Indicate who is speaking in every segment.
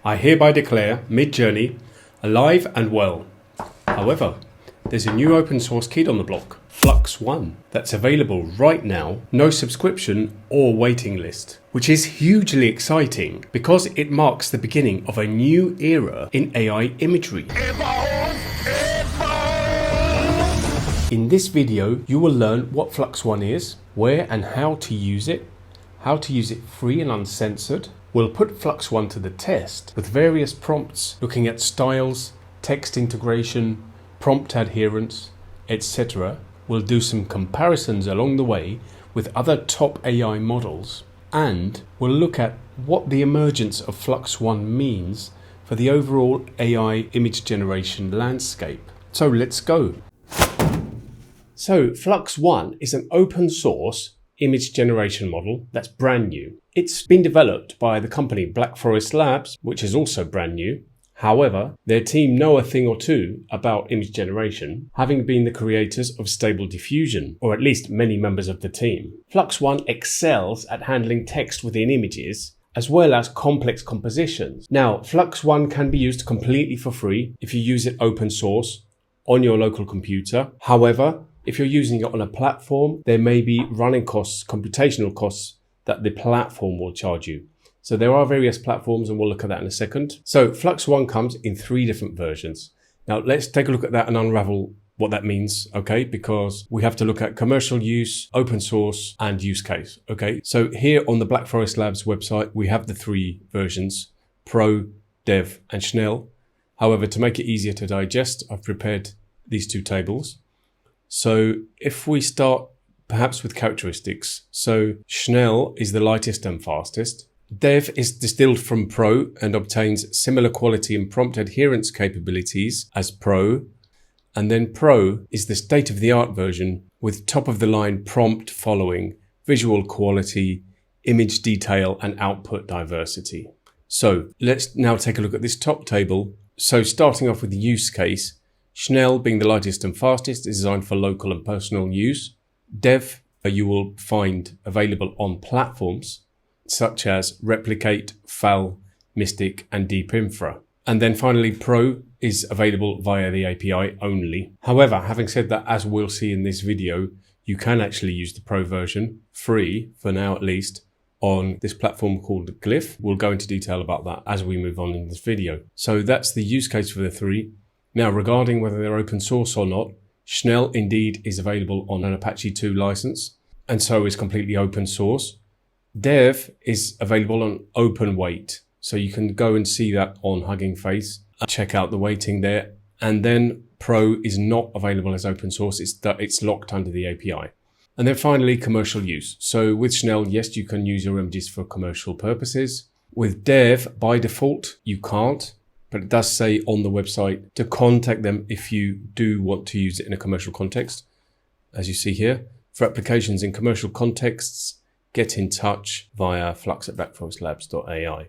Speaker 1: I hereby declare Midjourney alive and well. However, there's a new open source kit on the block, FLUX.1, that's available right now, no subscription or waiting list, which is hugely exciting because it marks the beginning of a new era in AI imagery. In this video, you will learn what FLUX.1 is, where and how to use it free and uncensored. We'll put FLUX.1 to the test with various prompts looking at styles, text integration, prompt adherence, etc. We'll do some comparisons along the way with other top AI models, and we'll look at what the emergence of FLUX.1 means for the overall AI image generation landscape. So let's go. So FLUX.1 is an open source image generation model that's brand new. It's been developed by the company Black Forest Labs, which is also brand new. However, their team know a thing or two about image generation, having been the creators of Stable Diffusion, or at least many members of the team. FLUX.1 excels at handling text within images, as well as complex compositions. Now, FLUX.1 can be used completely for free if you use it open source on your local computer. However, if you're using it on a platform, there may be running costs, computational costs that the platform will charge you. So there are various platforms, and we'll look at that in a second. So FLUX.1 comes in 3 different versions. Now let's take a look at that and unravel what that means, okay? Because we have to look at commercial use, open source, and use case, okay? So here on the Black Forest Labs website, we have the 3 versions, Pro, Dev, and Schnell. However, to make it easier to digest, I've prepared these 2 tables. So if we start perhaps with characteristics, so Schnell is the lightest and fastest. Dev is distilled from Pro and obtains similar quality and prompt adherence capabilities as Pro. And then Pro is the state-of-the-art version with top-of-the-line prompt following, visual quality, image detail, and output diversity. So let's now take a look at this top table. So starting off with the use case, Schnell, being the lightest and fastest, is designed for local and personal use. Dev, you will find available on platforms such as Replicate, FAL, Mystic, and Deep Infra. And then finally, Pro is available via the API only. However, having said that, as we'll see in this video, you can actually use the Pro version, free for now at least, on this platform called Glif. We'll go into detail about that as we move on in this video. So that's the use case for the 3. Now, regarding whether they're open source or not, Schnell indeed is available on an Apache 2 license, and so is completely open source. Dev is available on open weight, so you can go and see that on Hugging Face, check out the weighting there. And then Pro is not available as open source, it's locked under the API. And then finally, commercial use. So with Schnell, yes, you can use your images for commercial purposes. With Dev, by default, you can't. But it does say on the website to contact them if you do want to use it in a commercial context. As you see here, for applications in commercial contexts, get in touch via flux@blackforestlabs.ai.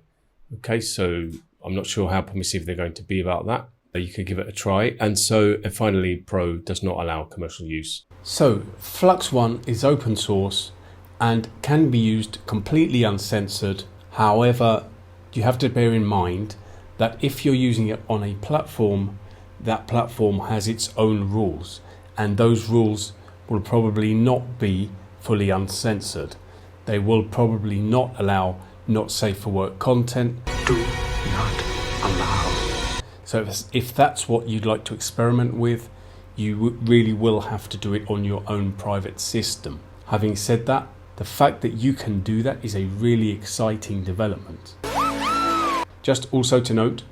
Speaker 1: Okay, so I'm not sure how permissive they're going to be about that. You could give it a try. And finally, Pro does not allow commercial use. So FLUX.1 is open source and can be used completely uncensored. However, you have to bear in mind that if you're using it on a platform, that platform has its own rules, and those rules will probably not be fully uncensored. They will probably not allow not safe for work content. Do not allow. So if that's what you'd like to experiment with, you really will have to do it on your own private system. Having said that, the fact that you can do that is a really exciting development. Just also to note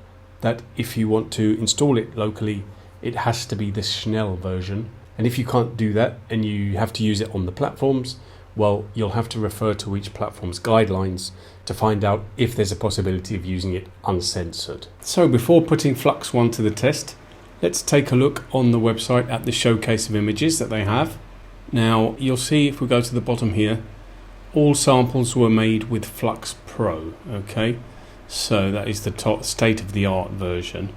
Speaker 1: that if you want to install it locally, it has to be the Schnell version. And if you can't do that and you have to use it on the platforms, well, you'll have to refer to each platform's guidelines to find out if there's a possibility of using it uncensored. So before putting FLUX.1 to the test, let's take a look on the website at the showcase of images that they have. Now, you'll see if we go to the bottom here, all samples were made with FLUX Pro, okay? So that is the top state-of-the-art version.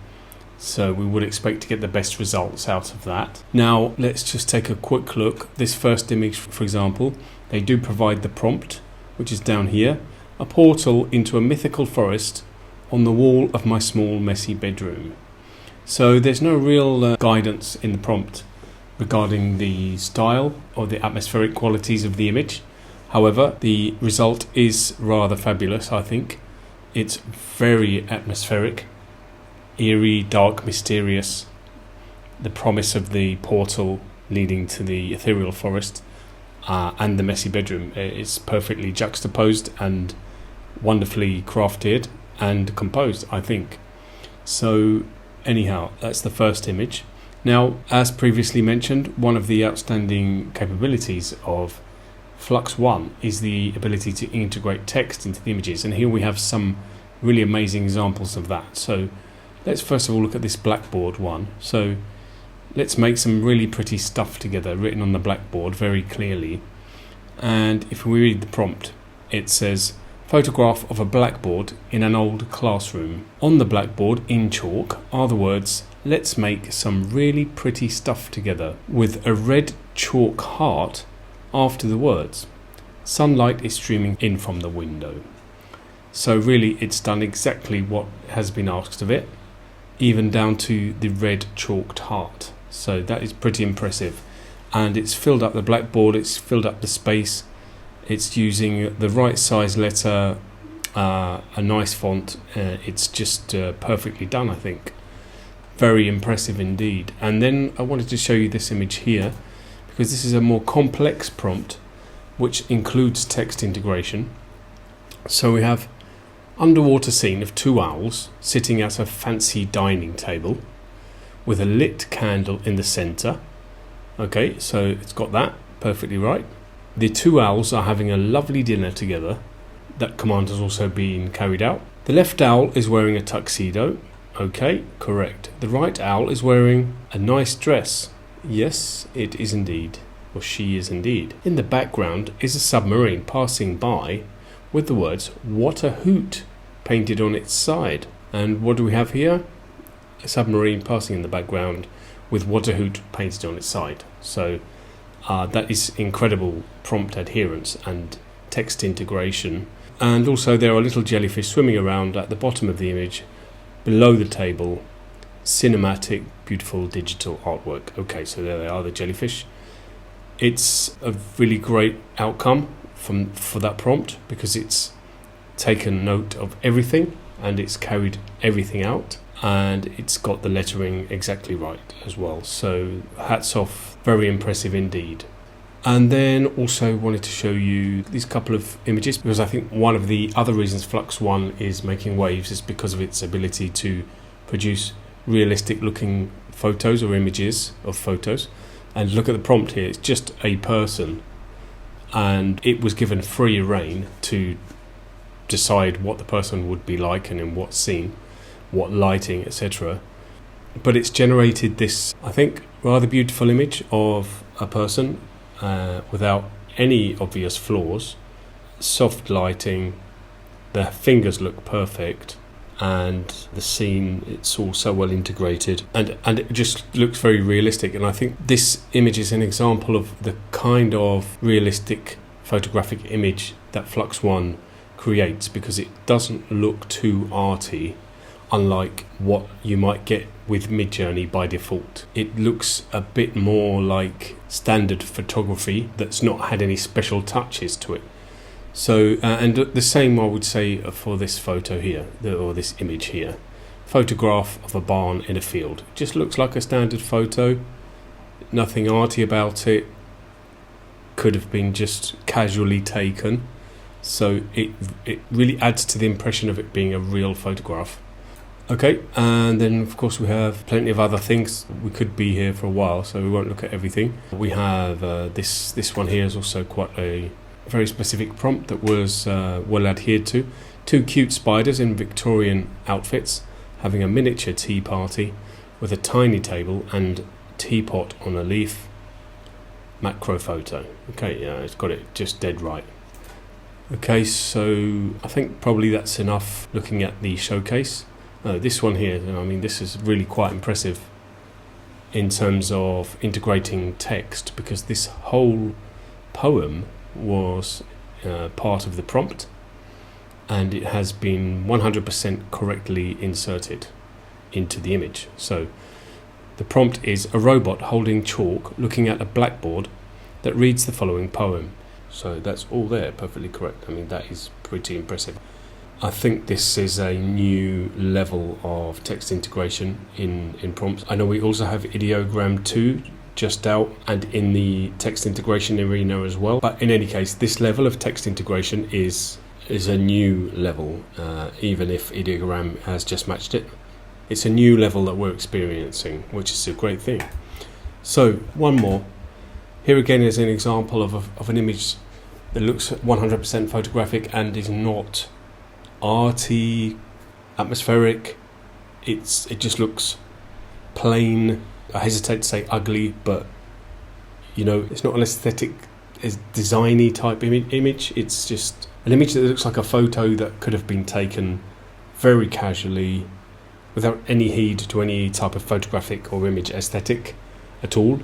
Speaker 1: So we would expect to get the best results out of that. Now let's just take a quick look. This first image, for example, they do provide the prompt, which is down here, a portal into a mythical forest on the wall of my small messy bedroom. So there's no real guidance in the prompt regarding the style or the atmospheric qualities of the image. However, the result is rather fabulous, I think. It's very atmospheric, eerie, dark, mysterious. The promise of the portal leading to the ethereal forest and the messy bedroom is perfectly juxtaposed and wonderfully crafted and composed, I think. So anyhow, that's the first image. Now, as previously mentioned, one of the outstanding capabilities of FLUX.1 is the ability to integrate text into the images, and here we have some really amazing examples of that. So let's first of all look at this blackboard one. So let's make some really pretty stuff together written on the blackboard very clearly. And if we read the prompt, it says, photograph of a blackboard in an old classroom. On the blackboard in chalk are the words, let's make some really pretty stuff together, with a red chalk heart after the words. Sunlight is streaming in from the window. So really it's done exactly what has been asked of it, even down to the red chalked heart. So that is pretty impressive. And it's filled up the blackboard, it's filled up the space, it's using the right size letter, a nice font. It's just perfectly done, I think. Very impressive indeed. And then I wanted to show you this image here, because this is a more complex prompt which includes text integration. So we have underwater scene of two owls sitting at a fancy dining table with a lit candle in the center. Okay, so it's got that perfectly right. The two owls are having a lovely dinner together. That command has also been carried out. The left owl is wearing a tuxedo. Okay, correct. The right owl is wearing a nice dress. Yes, it is indeed, or she is indeed. In the background is a submarine passing by with the words, what a hoot, painted on its side. And what do we have here? A submarine passing in the background with what a hoot painted on its side. So that is incredible prompt adherence and text integration. And also there are little jellyfish swimming around at the bottom of the image, below the table. Cinematic, beautiful digital artwork. Okay, so there they are, the jellyfish. It's a really great outcome for that prompt, because it's taken note of everything and it's carried everything out, and it's got the lettering exactly right as well. So hats off, very impressive indeed. And then also wanted to show you these couple of images, because I think one of the other reasons FLUX.1 is making waves is because of its ability to produce realistic looking photos or images of photos. And look at the prompt here, it's just a person, and it was given free rein to decide what the person would be like and in what scene, what lighting, etc. But it's generated this, I think, rather beautiful image of a person without any obvious flaws. Soft lighting, the fingers look perfect, and the scene, it's all so well integrated, and it just looks very realistic. And I think this image is an example of the kind of realistic photographic image that FLUX.1 creates, because it doesn't look too arty, unlike what you might get with Midjourney by default. It looks a bit more like standard photography that's not had any special touches to it. So, and the same I would say for this photo here, or this image here. Photograph of a barn in a field. It just looks like a standard photo, nothing arty about it, could have been just casually taken. So it really adds to the impression of it being a real photograph. Okay, and then of course we have plenty of other things. We could be here for a while, so we won't look at everything. We have this one here is also quite a very specific prompt that was well adhered to. Two cute spiders in Victorian outfits having a miniature tea party with a tiny table and teapot on a leaf. Macro photo. Okay, yeah, it's got it just dead right. Okay, so I think probably that's enough looking at the showcase. This one here, I mean, this is really quite impressive in terms of integrating text, because this whole poem was part of the prompt, and it has been 100% correctly inserted into the image. So the prompt is a robot holding chalk looking at a blackboard that reads the following poem. So that's all there, perfectly correct. I mean, that is pretty impressive. I think this is a new level of text integration in prompts. I know we also have Ideogram 2 just out and in the text integration arena as well. But in any case, this level of text integration is a new level, even if Ideogram has just matched it. It's a new level that we're experiencing, which is a great thing. So one more. Here again is an example of an image that looks 100% photographic and is not arty, atmospheric. It just looks plain. I hesitate to say ugly, but you know, it's not an aesthetic, designy type image. It's just an image that looks like a photo that could have been taken very casually, without any heed to any type of photographic or image aesthetic at all.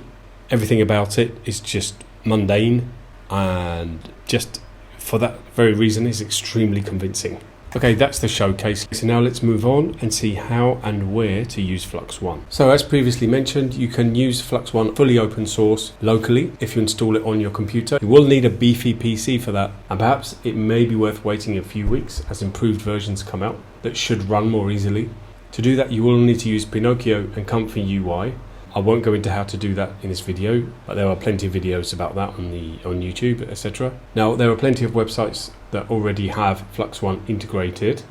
Speaker 1: Everything about it is just mundane, and just for that very reason is extremely convincing. Okay, that's the showcase. So now let's move on and see how and where to use FLUX.1. So as previously mentioned, you can use FLUX.1 fully open source locally if you install it on your computer. You will need a beefy PC for that, and perhaps it may be worth waiting a few weeks as improved versions come out that should run more easily. To do that, you will need to use Pinocchio and Comfy UI. I won't go into how to do that in this video, but there are plenty of videos about that on YouTube, etc. Now, there are plenty of websites that already have FLUX.1 integrated.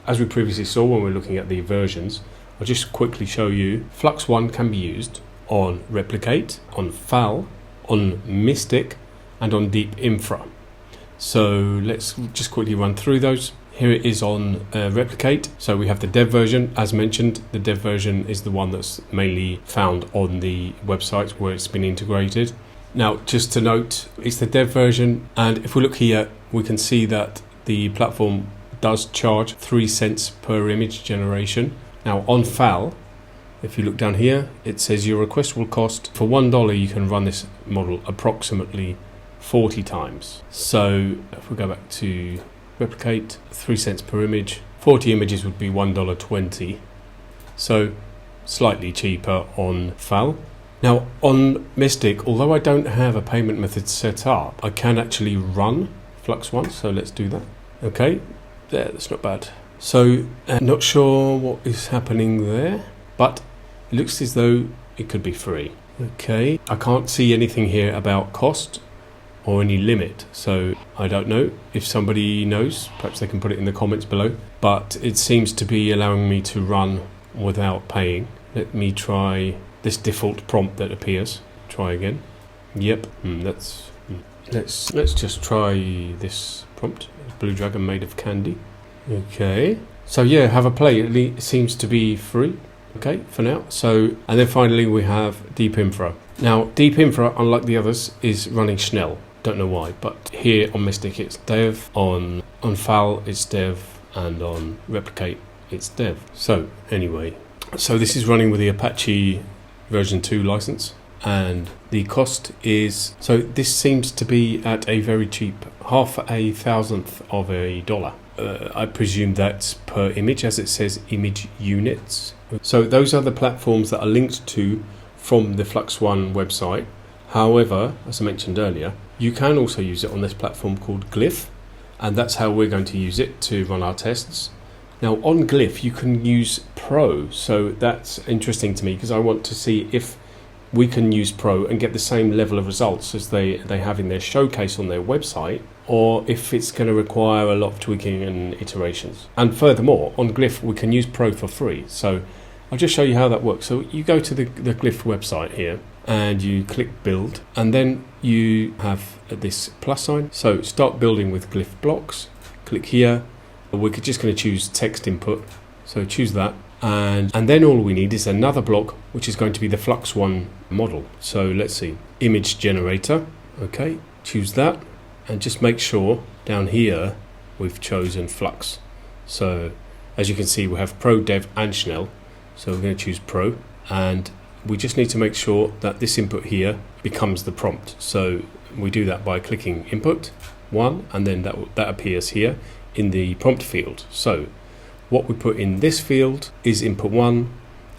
Speaker 1: As we previously saw when we were looking at the versions, I'll just quickly show you. FLUX.1 can be used on Replicate, on FAL, on Mystic, and on Deep Infra. So let's just quickly run through those. Here it is on Replicate. So we have the dev version. As mentioned, the dev version is the one that's mainly found on the website where it's been integrated. Now, just to note, it's the dev version, and if we look here, we can see that the platform does charge 3 cents per image generation. Now, on FAL, if you look down here, it says your request will cost, for $1, you can run this model approximately 40 times. So if we go back to Replicate, 3 cents per image, 40 images would be $1.20. So slightly cheaper on FAL. Now on Mystic, although I don't have a payment method set up, I can actually run FLUX.1, so let's do that. Okay, there, that's not bad. So not sure what is happening there, but it looks as though it could be free. Okay, I can't see anything here about cost or any limit, so I don't know. If somebody knows, perhaps they can put it in the comments below, but it seems to be allowing me to run without paying. Let me try this default prompt that appears. Try again. Yep, let's just try this prompt. Blue dragon made of candy. Okay, so yeah, have a play. It seems to be free, okay, for now. So, and then finally we have Deep Infra. Now Deep Infra, unlike the others, is running Schnell. Don't know why, but here on Mystic it's dev, on FAL it's dev, and on Replicate it's dev. So anyway, so this is running with the Apache version 2 license, and the cost is, so this seems to be at a very cheap, $0.005 of a dollar. I presume that's per image, as it says image units. So those are the platforms that are linked to from the FLUX.1 website. However, as I mentioned earlier, you can also use it on this platform called Glif, and that's how we're going to use it to run our tests. Now on Glif you can use Pro, so that's interesting to me because I want to see if we can use Pro and get the same level of results as they have in their showcase on their website, or if it's going to require a lot of tweaking and iterations. And furthermore, on Glif we can use Pro for free, so I'll just show you how that works. So you go to the Glif website here and you click build, and then you have this plus sign. So start building with Glif blocks. Click here. We're just going to choose text input, so choose that, and then all we need is another block which is going to be the FLUX.1 model. So let's see, image generator. Okay, choose that, and just make sure down here we've chosen Flux. So as you can see, we have Pro, Dev and Schnell, so we're going to choose Pro, and we just need to make sure that this input here becomes the prompt. So we do that by clicking input 1, and then that appears here, in the prompt field. So what we put in this field is input 1,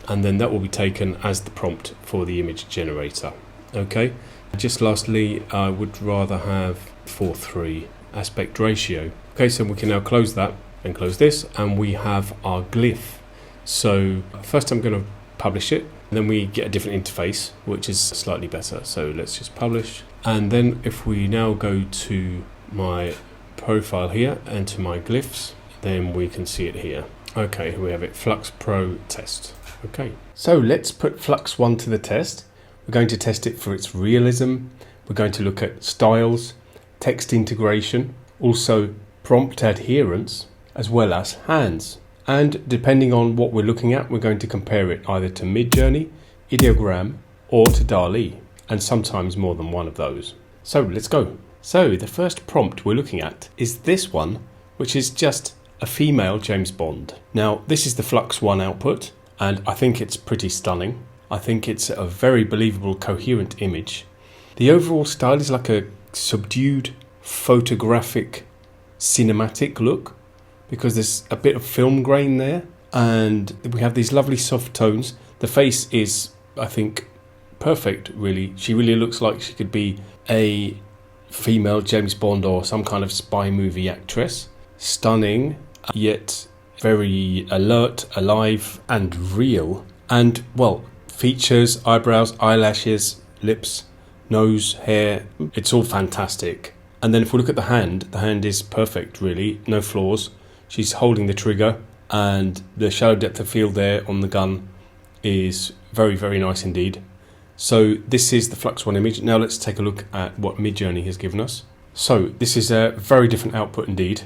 Speaker 1: and then that will be taken as the prompt for the image generator. Okay, just lastly, I would rather have 4:3 aspect ratio. Okay, so we can now close that and close this, and we have our Glif. So first I'm going to publish it, and then we get a different interface, which is slightly better. So let's just publish. And then if we now go to my profile here and to my glyphs, then we can see it here. Okay, here we have it, Flux Pro test. Okay, so let's put FLUX.1 to the test. We're going to test it for its realism. We're going to look at styles, text integration, also prompt adherence, as well as hands. And depending on what we're looking at, we're going to compare it either to Midjourney, Ideogram, or to DALL-E, and sometimes more than one of those. So let's go. So the first prompt we're looking at is this one, which is just a female James Bond. Now, this is the FLUX.1 output, and I think it's pretty stunning. I think it's a very believable, coherent image. The overall style is like a subdued, photographic, cinematic look, because there's a bit of film grain there, and we have these lovely soft tones. The face is, I think, perfect, really. She really looks like she could be a female James Bond or some kind of spy movie actress. Stunning, yet very alert, alive, and real. And, well, features, eyebrows, eyelashes, lips, nose, hair, it's all fantastic. And then if we look at the hand is perfect, really, no flaws. She's holding the trigger, and the shallow depth of field there on the gun is very, very nice indeed. So this is the FLUX.1 image. Now let's take a look at what Midjourney has given us. So this is a very different output indeed.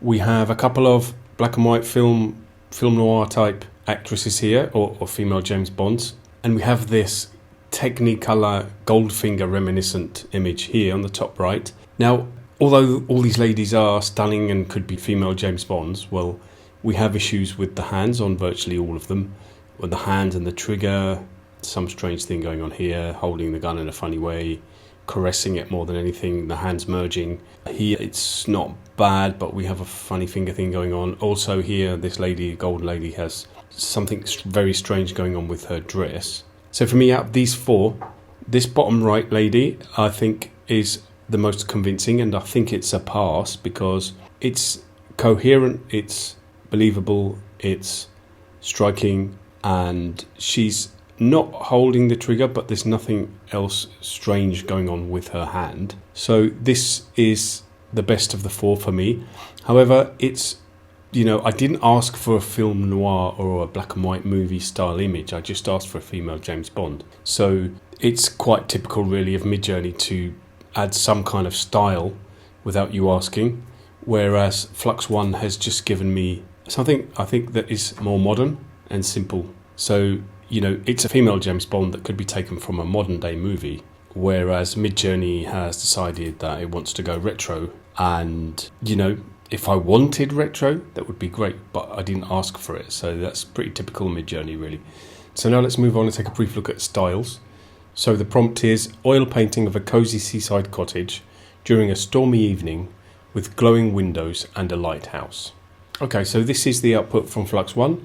Speaker 1: We have a couple of black and white film noir type actresses here, or female James Bonds. And we have this Technicolor Goldfinger reminiscent image here on the top right. Now, although all these ladies are stunning and could be female James Bonds, well, we have issues with the hands on virtually all of them. With the hands and the trigger, some strange thing going on here, holding the gun in a funny way, caressing it more than anything, the hands merging. Here it's not bad, but we have a funny finger thing going on. Also here, this lady, gold lady, has something very strange going on with her dress. So for me, out of these four, this bottom right lady, I think, is the most convincing, and I think it's a pass because it's coherent, it's believable, it's striking, and she's not holding the trigger, but there's nothing else strange going on with her hand. So this is the best of the four for me. However, it's, I didn't ask for a film noir or a black and white movie style image. I just asked for a female James Bond. So it's quite typical really of Midjourney to add some kind of style without you asking, whereas FLUX.1 has just given me something I think that is more modern and simple. So, it's a female James Bond that could be taken from a modern day movie, whereas Midjourney has decided that it wants to go retro. And, if I wanted retro, that would be great, but I didn't ask for it. So that's pretty typical Midjourney, really. So now let's move on and take a brief look at styles. So the prompt is oil painting of a cozy seaside cottage during a stormy evening with glowing windows and a lighthouse. Okay, so this is the output from FLUX.1,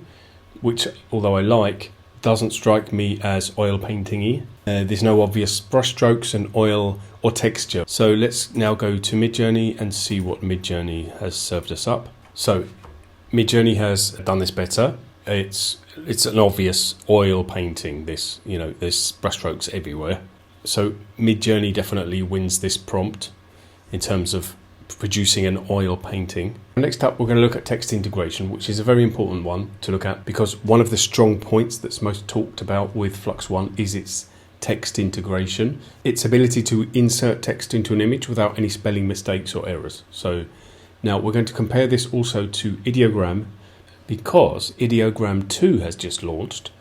Speaker 1: which, although I like, doesn't strike me as oil painting-y. There's no obvious brush strokes and oil or texture. So let's now go to Midjourney and see what Midjourney has served us up. So Midjourney has done this better. It's an obvious oil painting, this, there's brush strokes everywhere. So Midjourney definitely wins this prompt in terms of producing an oil painting. Next up, we're going to look at text integration, which is a very important one to look at because one of the strong points that's most talked about with FLUX.1 is its text integration, its ability to insert text into an image without any spelling mistakes or errors. So now we're going to compare this also to Ideogram, because Ideogram 2 has just launched,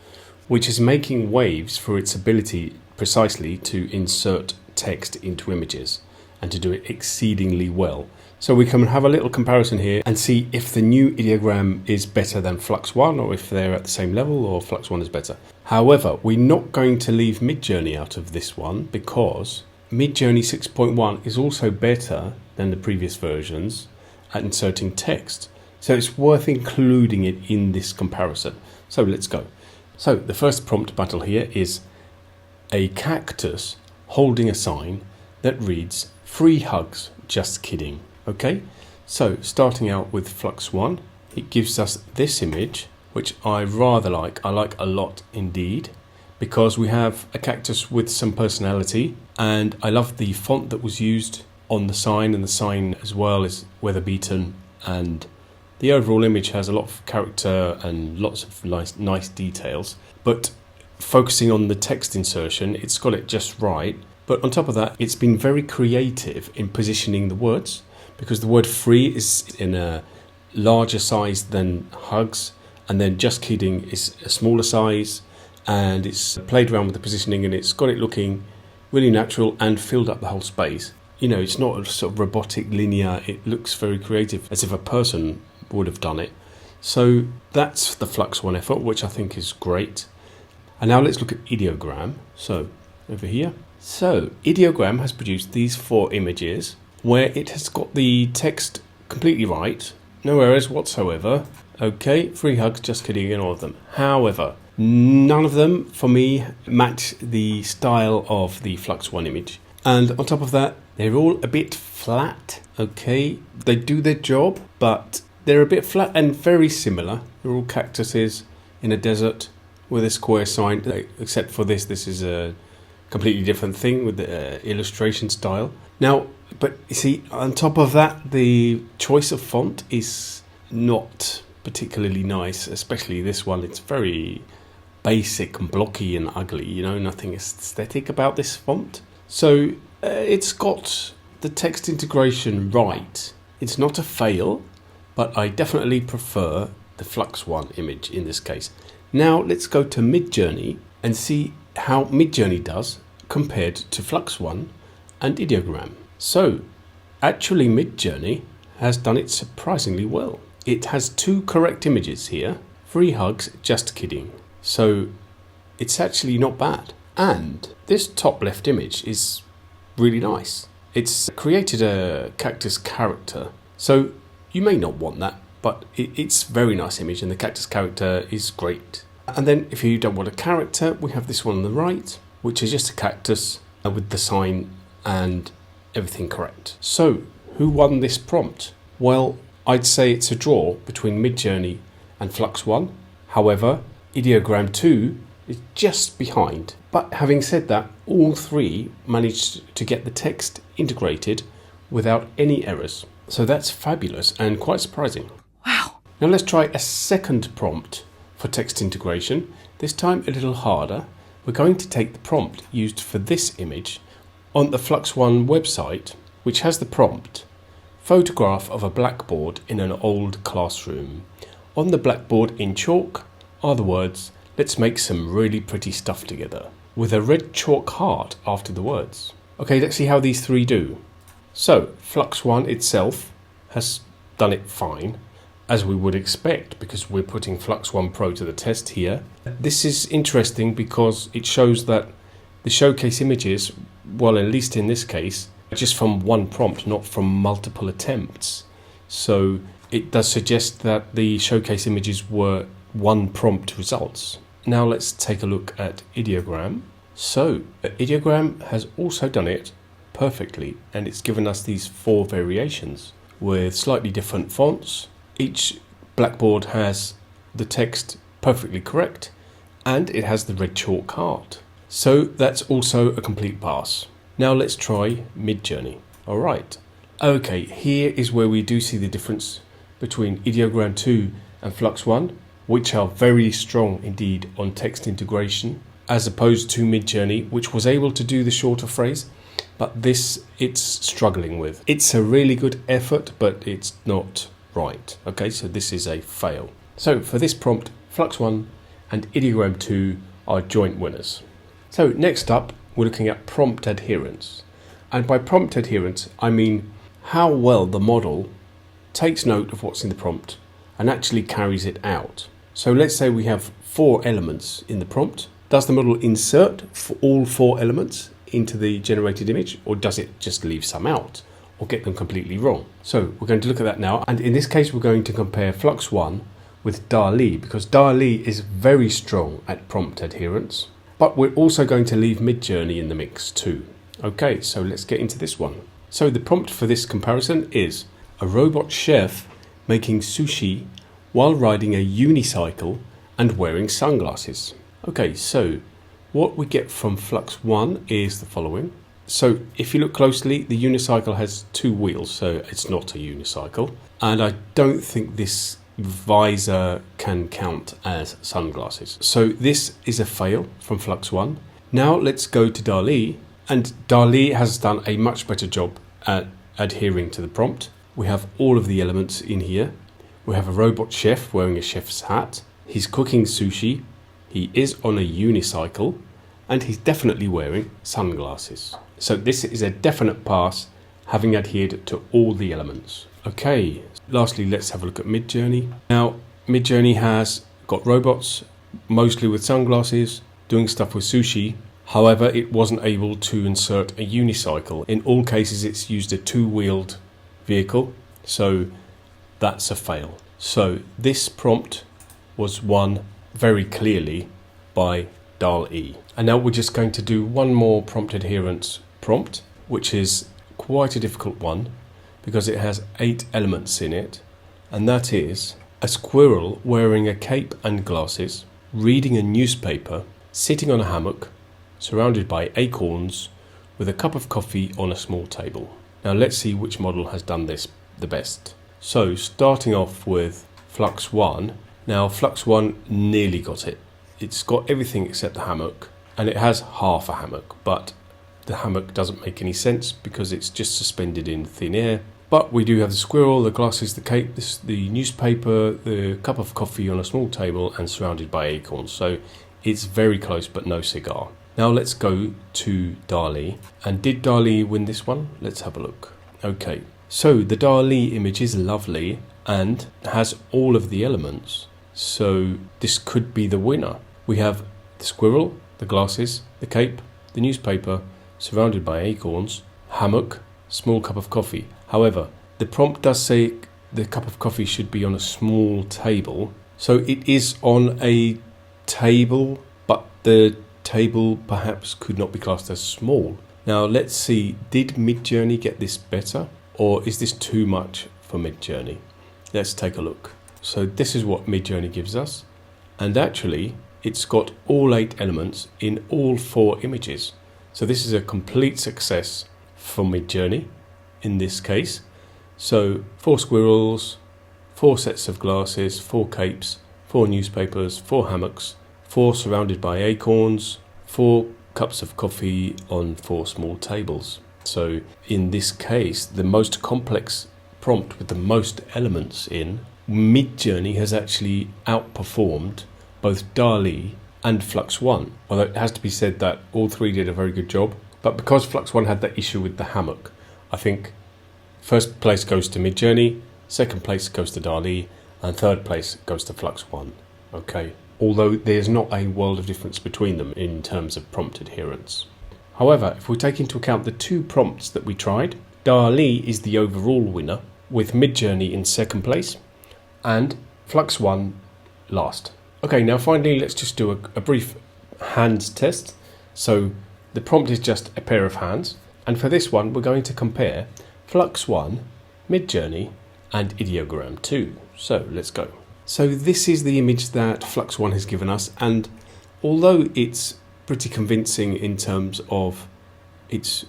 Speaker 1: which is making waves for its ability precisely to insert text into images and to do it exceedingly well. So we can have a little comparison here and see if the new Ideogram is better than FLUX.1 or if they're at the same level or FLUX.1 is better. However, we're not going to leave Midjourney out of this one because Midjourney 6.1 is also better than the previous versions, at inserting text. So it's worth including it in this comparison. So let's go. So the first prompt battle here is a cactus holding a sign that reads "Free hugs, just kidding." Okay, so starting out with FLUX.1, it gives us this image, which I rather like. I like a lot indeed, because we have a cactus with some personality, and I love the font that was used on the sign, and the sign as well is weather beaten, and the overall image has a lot of character and lots of nice details. But focusing on the text insertion, it's got it just right. But on top of that, it's been very creative in positioning the words, because the word free is in a larger size than hugs, and then just kidding is a smaller size, and it's played around with the positioning, and it's got it looking really natural and filled up the whole space. You know, it's not a sort of robotic linear, it looks very creative, as if a person would have done it. So that's the FLUX.1 effort, which I think is great. And now let's look at Ideogram. So over here. So Ideogram has produced these 4 images where it has got the text completely right, no errors whatsoever. Okay, free hugs, just kidding, in all of them. However, none of them for me match the style of the FLUX.1 image. And on top of that, they're all a bit flat. Okay, they do their job, but they're a bit flat and very similar. They're all cactuses in a desert with a square sign, except for this is a completely different thing with the illustration style. Now, but you see, on top of that, the choice of font is not particularly nice, especially this one. It's very basic and blocky and ugly, you know, nothing aesthetic about this font. So it's got the text integration right. It's not a fail, but I definitely prefer the FLUX.1 image in this case. Now let's go to Midjourney and see how Midjourney does compared to FLUX.1 and Ideogram. So actually Midjourney has done it surprisingly well. It has 2 correct images here. Free hugs, just kidding. So it's actually not bad. And this top left image is really nice. It's created a cactus character. So you may not want that, but it's a very nice image, and the cactus character is great. And then if you don't want a character, we have this one on the right, which is just a cactus with the sign and everything correct. So who won this prompt? Well, I'd say it's a draw between Midjourney and FLUX.1. However, Ideogram 2 is just behind. But having said that, all 3 managed to get the text integrated without any errors. So that's fabulous and quite surprising.
Speaker 2: Wow.
Speaker 1: Now let's try a second prompt for text integration, this time a little harder. We're going to take the prompt used for this image on the FLUX.1 website, which has the prompt: photograph of a blackboard in an old classroom. On the blackboard in chalk are the words, "Let's make some really pretty stuff together," with a red chalk heart after the words. Okay, let's see how these 3 do. So FLUX.1 itself has done it fine, as we would expect, because we're putting FLUX.1 Pro to the test here. This is interesting because it shows that the showcase images, well, at least in this case, are just from one prompt, not from multiple attempts. So it does suggest that the showcase images were one prompt results. Now let's take a look at Ideogram. So Ideogram has also done it perfectly, and it's given us these 4 variations with slightly different fonts. Each blackboard has the text perfectly correct, and it has the red chalk heart. So that's also a complete pass. Now let's try Midjourney. All right. Okay, here is where we do see the difference between Ideogram 2 and FLUX.1, which are very strong indeed on text integration, as opposed to Midjourney, which was able to do the shorter phrase, but this it's struggling with. It's a really good effort, but it's not right. Okay, so this is a fail. So for this prompt, FLUX.1 and Ideogram 2 are joint winners. So next up, we're looking at prompt adherence. And by prompt adherence, I mean how well the model takes note of what's in the prompt and actually carries it out. So let's say we have 4 elements in the prompt. Does the model insert for all 4 elements into the generated image, or does it just leave some out? or get them completely wrong. So we're going to look at that now, and in this case we're going to compare FLUX.1 with DALL-E, because DALL-E is very strong at prompt adherence, but we're also going to leave Midjourney in the mix too. Okay, so let's get into this one. So the prompt for this comparison is a robot chef making sushi while riding a unicycle and wearing sunglasses. Okay, so what we get from FLUX.1 is the following. So if you look closely, the unicycle has 2 wheels, so it's not a unicycle. And I don't think this visor can count as sunglasses. So this is a fail from FLUX.1. Now let's go to DALL-E, and DALL-E has done a much better job at adhering to the prompt. We have all of the elements in here. We have a robot chef wearing a chef's hat. He's cooking sushi. He is on a unicycle, and he's definitely wearing sunglasses. So this is a definite pass, having adhered to all the elements. Okay, lastly, let's have a look at Midjourney. Now, Midjourney has got robots, mostly with sunglasses, doing stuff with sushi. However, it wasn't able to insert a unicycle. In all cases, it's used a 2-wheeled vehicle, so that's a fail. So this prompt was won very clearly by DALL-E. And now we're just going to do one more prompt adherence prompt, which is quite a difficult one because it has 8 elements in it, and that is a squirrel wearing a cape and glasses, reading a newspaper, sitting on a hammock, surrounded by acorns, with a cup of coffee on a small table. Now let's see which model has done this the best. So starting off with FLUX.1. Now FLUX.1 nearly got it. It's got everything except the hammock, and it has half a hammock, but the hammock doesn't make any sense because it's just suspended in thin air. But we do have the squirrel, the glasses, the cape, the newspaper, the cup of coffee on a small table, and surrounded by acorns. So it's very close, but no cigar. Now let's go to DALL-E. And did DALL-E win this one? Let's have a look. Okay, so the DALL-E image is lovely and has all of the elements. So this could be the winner. We have the squirrel, the glasses, the cape, the newspaper, surrounded by acorns, hammock, small cup of coffee. However, the prompt does say the cup of coffee should be on a small table. So it is on a table, but the table perhaps could not be classed as small. Now let's see, did Midjourney get this better, or is this too much for Midjourney? Let's take a look. So this is what Midjourney gives us, and actually it's got all 8 elements in all 4 images. So this is a complete success for Midjourney in this case. So 4 squirrels, 4 sets of glasses, 4 capes, 4 newspapers, 4 hammocks, 4 surrounded by acorns, 4 cups of coffee on 4 small tables. So in this case, the most complex prompt with the most elements in, Midjourney has actually outperformed both DALL-E and FLUX.1. Although it has to be said that all 3 did a very good job. But because FLUX.1 had that issue with the hammock, I think first place goes to Midjourney, second place goes to DALL-E, and third place goes to FLUX.1. Okay, although there's not a world of difference between them in terms of prompt adherence. However, if we take into account the 2 prompts that we tried, DALL-E is the overall winner, with Midjourney in second place and FLUX.1 last. Okay, now finally let's just do a brief hands test. So the prompt is just a pair of hands, and for this one we're going to compare FLUX.1, Midjourney and Ideogram 2. So let's go. So this is the image that FLUX.1 has given us, and although it's pretty convincing in terms of its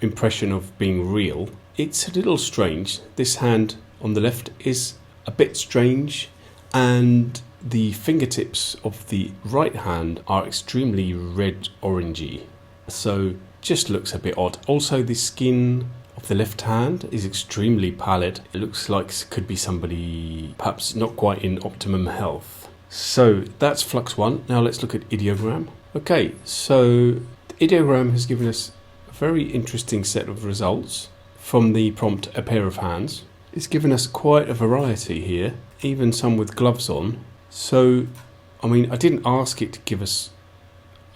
Speaker 1: impression of being real, it's a little strange. This hand on the left is a bit strange, and the fingertips of the right hand are extremely red-orangey, so just looks a bit odd. Also, the skin of the left hand is extremely pallid. It looks like it could be somebody perhaps not quite in optimum health. So that's FLUX.1. Now let's look at Ideogram. Okay, so the Ideogram has given us a very interesting set of results from the prompt a pair of hands. It's given us quite a variety here, even some with gloves on. So, I mean, I didn't ask it to give us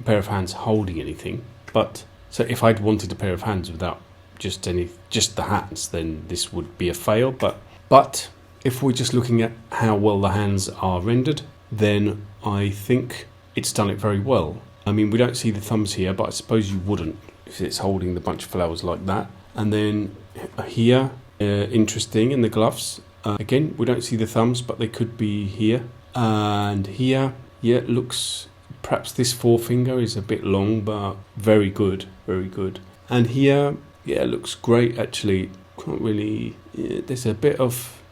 Speaker 1: a pair of hands holding anything, but so if I'd wanted a pair of hands without just the hands, then this would be a fail. But if we're just looking at how well the hands are rendered, then I think it's done it very well. I mean, we don't see the thumbs here, but I suppose you wouldn't if it's holding the bunch of flowers like that. And then here, interesting in the gloves. Again, we don't see the thumbs, but they could be here. And here, yeah, it looks, perhaps this forefinger is a bit long, but very good, very good. And here, yeah, it looks great actually. Can't really, yeah, there's a bit of,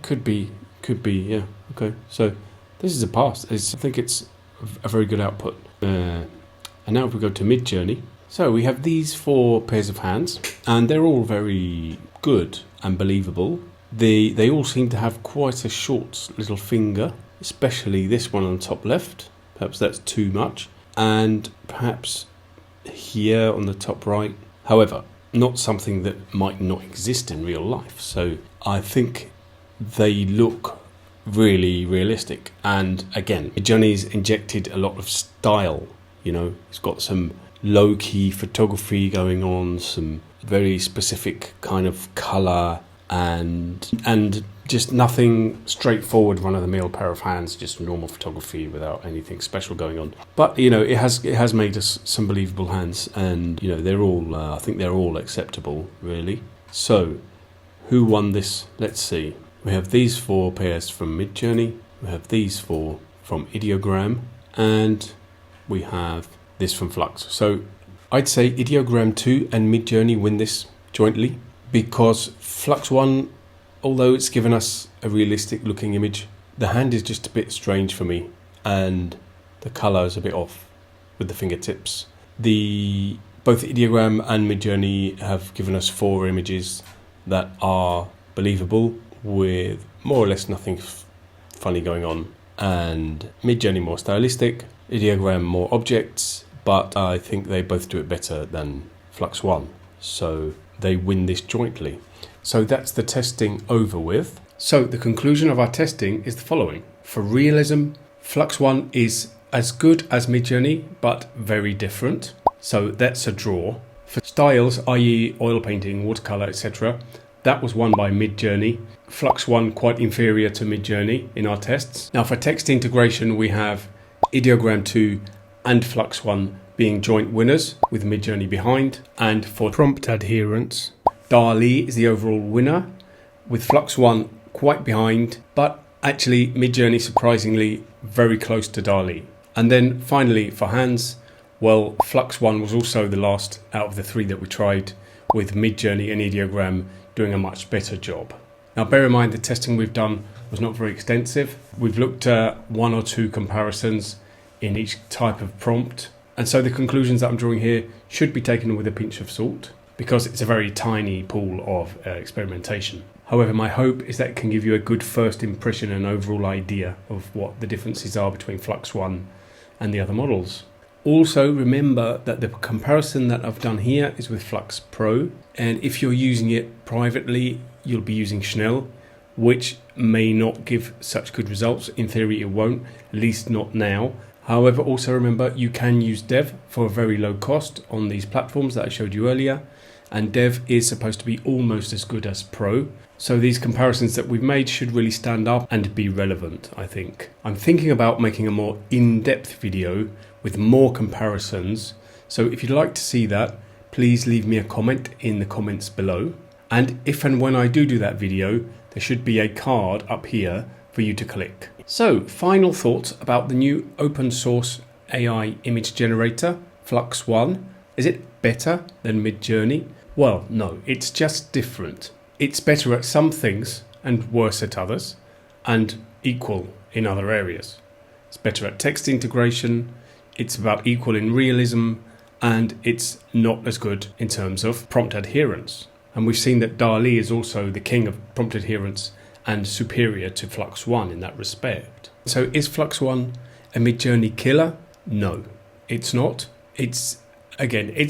Speaker 1: could be, yeah, okay. So this is a pass. I think it's a very good output. And now if we go to Midjourney, so we have these 4 pairs of hands, and they're all very good and believable. They all seem to have quite a short little finger, especially this one on the top left. Perhaps that's too much, and perhaps here on the top right. However, not something that might not exist in real life. So I think they look really realistic. And again, Midjourney's injected a lot of style. You know, it's got some low-key photography going on, some very specific kind of color, and just nothing straightforward, run-of-the-mill pair of hands, just normal photography without anything special going on. But you know, it has made us some believable hands, and you know, they're all I think they're all acceptable, really. So, who won this? Let's see. We have these 4 pairs from Midjourney. We have these 4 from Ideogram, and we have this from Flux. So I'd say Ideogram 2 and Midjourney win this jointly, because FLUX.1, although it's given us a realistic looking image, the hand is just a bit strange for me, and the colour is a bit off with the fingertips. Both Ideogram and Midjourney have given us 4 images that are believable, with more or less nothing funny going on, and Midjourney more stylistic, Ideogram more objects, but I think they both do it better than FLUX.1, so they win this jointly. So that's the testing over with. So the conclusion of our testing is the following. For realism, FLUX.1 is as good as Midjourney, but very different, so that's a draw. For styles, i.e. oil painting, watercolour, etc., that was won by Midjourney. FLUX.1 quite inferior to Midjourney in our tests. Now for text integration, we have Ideogram 2 and FLUX.1 being joint winners with Midjourney behind. And for prompt adherence, DALL-E is the overall winner with FLUX.1 quite behind, but actually Midjourney surprisingly very close to DALL-E. And then finally for hands, well, FLUX.1 was also the last out of the 3 that we tried, with Midjourney and Ideogram doing a much better job. Now bear in mind the testing we've done was not very extensive. We've looked at 1 or 2 comparisons in each type of prompt, and so the conclusions that I'm drawing here should be taken with a pinch of salt, because it's a very tiny pool of experimentation. However, my hope is that it can give you a good first impression and overall idea of what the differences are between FLUX.1 and the other models. Also remember that the comparison that I've done here is with Flux Pro, and if you're using it privately you'll be using Schnell, which may not give such good results. In theory it won't, at least not now. However, also remember you can use Dev for a very low cost on these platforms that I showed you earlier, and Dev is supposed to be almost as good as Pro. So these comparisons that we've made should really stand up and be relevant, I think. I'm thinking about making a more in-depth video with more comparisons, so if you'd like to see that, please leave me a comment in the comments below. And if and when I do that video, there should be a card up here for you to click. So, final thoughts about the new open source AI image generator, FLUX.1. Is it better than Midjourney? Well, no, it's just different. It's better at some things and worse at others, and equal in other areas. It's better at text integration, it's about equal in realism, and it's not as good in terms of prompt adherence. And we've seen that DALL-E is also the king of prompt adherence and superior to FLUX.1 in that respect. So is FLUX.1 a Midjourney killer? No, it's not. It's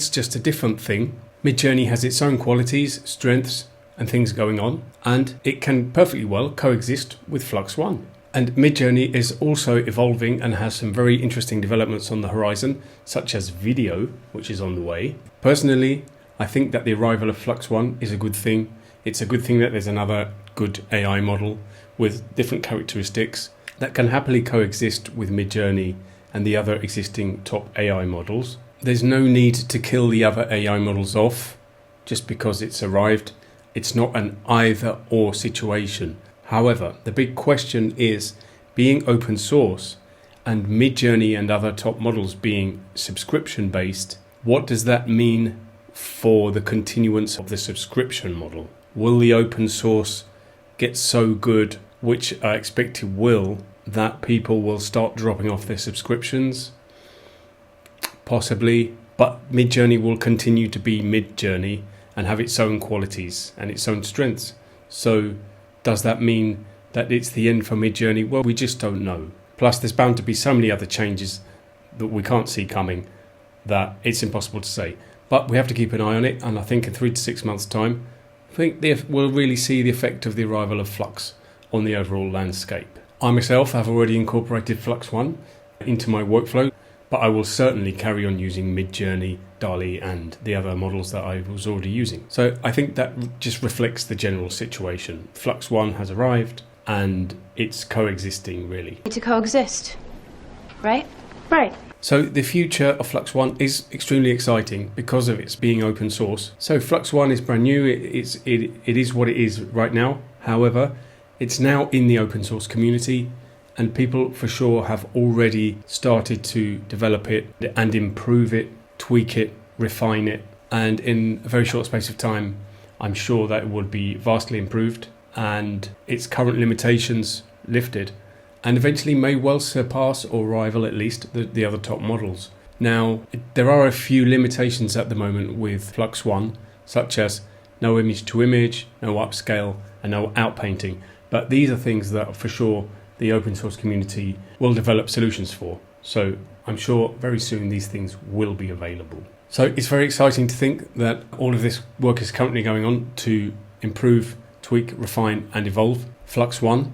Speaker 1: just a different thing. Midjourney has its own qualities, strengths, and things going on, and it can perfectly well coexist with FLUX.1. And Midjourney is also evolving and has some very interesting developments on the horizon, such as video, which is on the way. Personally, I think that the arrival of FLUX.1 is a good thing. It's a good thing that there's another good AI model with different characteristics that can happily coexist with Midjourney and the other existing top AI models. There's no need to kill the other AI models off just because it's arrived. It's not an either or situation. However, the big question is, being open source and Midjourney and other top models being subscription based, what does that mean for the continuance of the subscription model? Will the open source get so good, which I expect it will, that people will start dropping off their subscriptions? Possibly, but Midjourney will continue to be Midjourney and have its own qualities and its own strengths. So does that mean that it's the end for Midjourney? Well, we just don't know. Plus, there's bound to be so many other changes that we can't see coming that it's impossible to say. But we have to keep an eye on it, and I think in 3 to 6 months' time, I think we'll really see the effect of the arrival of Flux on the overall landscape. I myself have already incorporated FLUX.1 into my workflow, but I will certainly carry on using Midjourney, DALL-E and the other models that I was already using. So I think that just reflects the general situation. FLUX.1 has arrived and it's coexisting really.
Speaker 2: To coexist, right? Right.
Speaker 1: So the future of FLUX.1 is extremely exciting because of its being open source. So FLUX.1 is brand new, it is what it is right now. However, it's now in the open source community and people for sure have already started to develop it and improve it, tweak it, refine it. And in a very short space of time, I'm sure that it would be vastly improved and its current limitations lifted, and eventually may well surpass or rival at least the other top models. Now, there are a few limitations at the moment with FLUX.1, such as no image to image, no upscale, and no outpainting. But these are things that for sure the open source community will develop solutions for. So I'm sure very soon these things will be available. So it's very exciting to think that all of this work is currently going on to improve, tweak, refine, and evolve FLUX.1.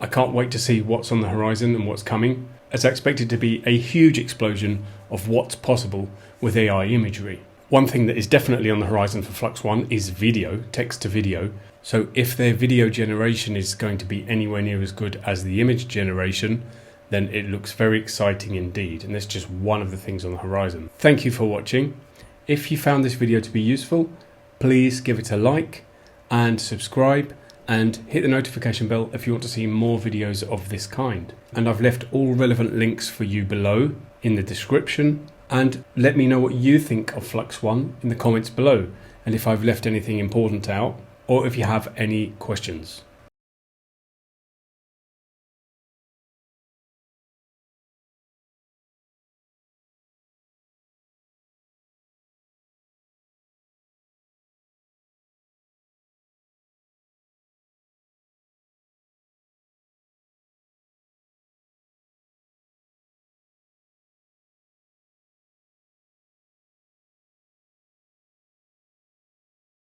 Speaker 1: I can't wait to see what's on the horizon and what's coming, as I expect it to be a huge explosion of what's possible with AI imagery. One thing that is definitely on the horizon for FLUX.1 is video, text to video. So if their video generation is going to be anywhere near as good as the image generation, then it looks very exciting indeed. And that's just one of the things on the horizon. Thank you for watching. If you found this video to be useful, please give it a like and subscribe and hit the notification bell if you want to see more videos of this kind. And I've left all relevant links for you below in the description. And let me know what you think of FLUX.1 in the comments below, and if I've left anything important out, or if you have any questions.